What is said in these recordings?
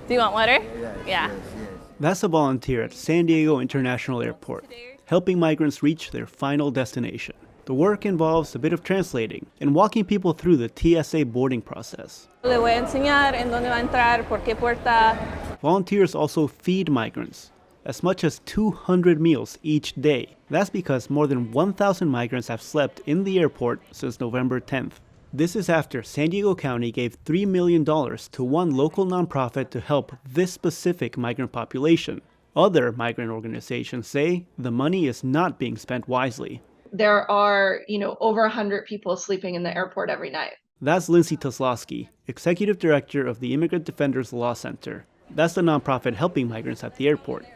Do you want water? Yeah. That's a volunteer at San Diego International Airport, helping migrants reach their final destination. The work involves a bit of translating and walking people through the TSA boarding process. Le voy a enseñar en dónde va a entrar, por qué puerta. Volunteers also feed migrants, as much as 200 meals each day. That's because more than 1,000 migrants have slept in the airport since November 10th. This is after San Diego County gave $3 million to one local nonprofit to help this specific migrant population. Other migrant organizations say the money is not being spent wisely. There are, over 100 people sleeping in the airport every night. That's Lindsay Toslowski, executive director of the Immigrant Defenders Law Center. That's the nonprofit helping migrants at the airport.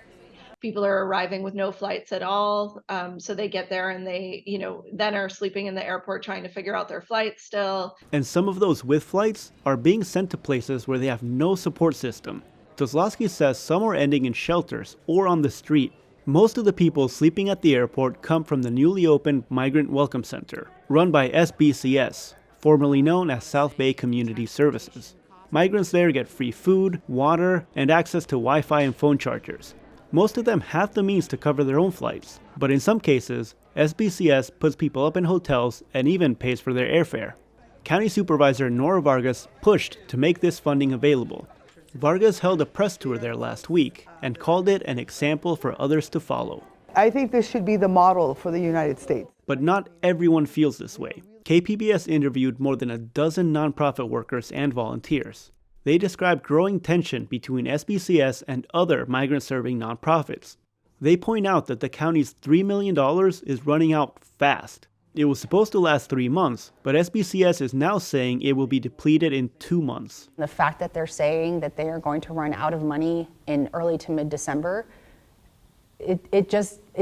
People are arriving with no flights at all. So they get there and they, then are sleeping in the airport trying to figure out their flight still. And some of those with flights are being sent to places where they have no support system. Toslowski says some are ending in shelters or on the street. Most of the people sleeping at the airport come from the newly opened Migrant Welcome Center, run by SBCS, formerly known as South Bay Community Services. Migrants there get free food, water, and access to Wi-Fi and phone chargers. Most of them have the means to cover their own flights, but in some cases, SBCS puts people up in hotels and even pays for their airfare. County Supervisor Nora Vargas pushed to make this funding available. Vargas held a press tour there last week and called it an example for others to follow. I think this should be the model for the United States. But not everyone feels this way. KPBS interviewed more than a dozen nonprofit workers and volunteers. They described growing tension between SBCS and other migrant-serving nonprofits. They point out that the county's $3 million is running out fast. It was supposed to last 3 months, but SBCS is now saying it will be depleted in 2 months. The fact that they're saying that they are going to run out of money in early to mid-December, it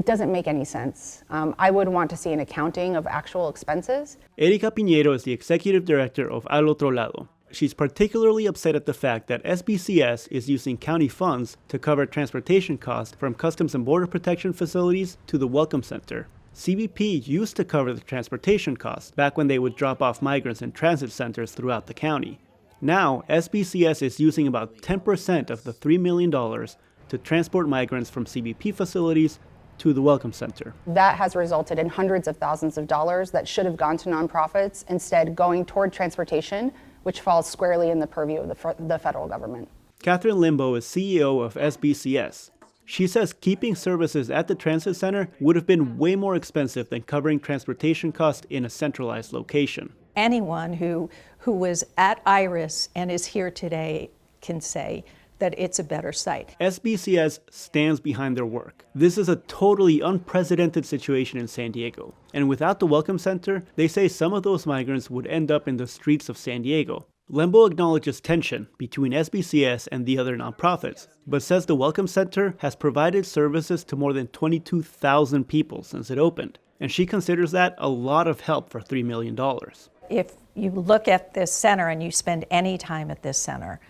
doesn't make any sense. I would want to see an accounting of actual expenses. Erika Piñero is the executive director of Al Otro Lado. She's particularly upset at the fact that SBCS is using county funds to cover transportation costs from Customs and Border Protection facilities to the Welcome Center. CBP used to cover the transportation costs back when they would drop off migrants in transit centers throughout the county. Now, SBCS is using about 10% of the $3 million to transport migrants from CBP facilities to the Welcome Center. That has resulted in hundreds of thousands of dollars that should have gone to nonprofits, instead going toward transportation, which falls squarely in the purview of the federal government. Catherine Limbo is CEO of SBCS. She says keeping services at the transit center would have been way more expensive than covering transportation costs in a centralized location. Anyone who was at IRIS and is here today can say that it's a better site. SBCS stands behind their work. This is a totally unprecedented situation in San Diego. And without the Welcome Center, they say some of those migrants would end up in the streets of San Diego. Lembo acknowledges tension between SBCS and the other nonprofits, but says the Welcome Center has provided services to more than 22,000 people since it opened. And she considers that a lot of help for $3 million. If you look at this center and you spend any time at this center,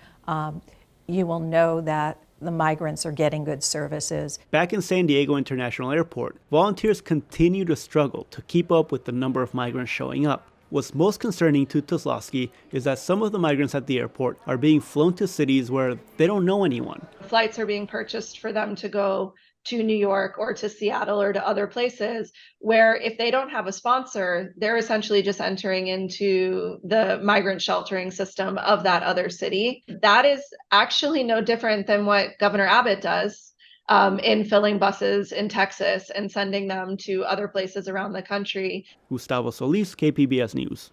you will know that the migrants are getting good services. Back in San Diego International Airport, volunteers continue to struggle to keep up with the number of migrants showing up. What's most concerning to Toslowski is that some of the migrants at the airport are being flown to cities where they don't know anyone. Flights are being purchased for them to go to New York or to Seattle or to other places where if they don't have a sponsor, they're essentially just entering into the migrant sheltering system of that other city. That is actually no different than what Governor Abbott does in filling buses in Texas and sending them to other places around the country. Gustavo Solis, KPBS News.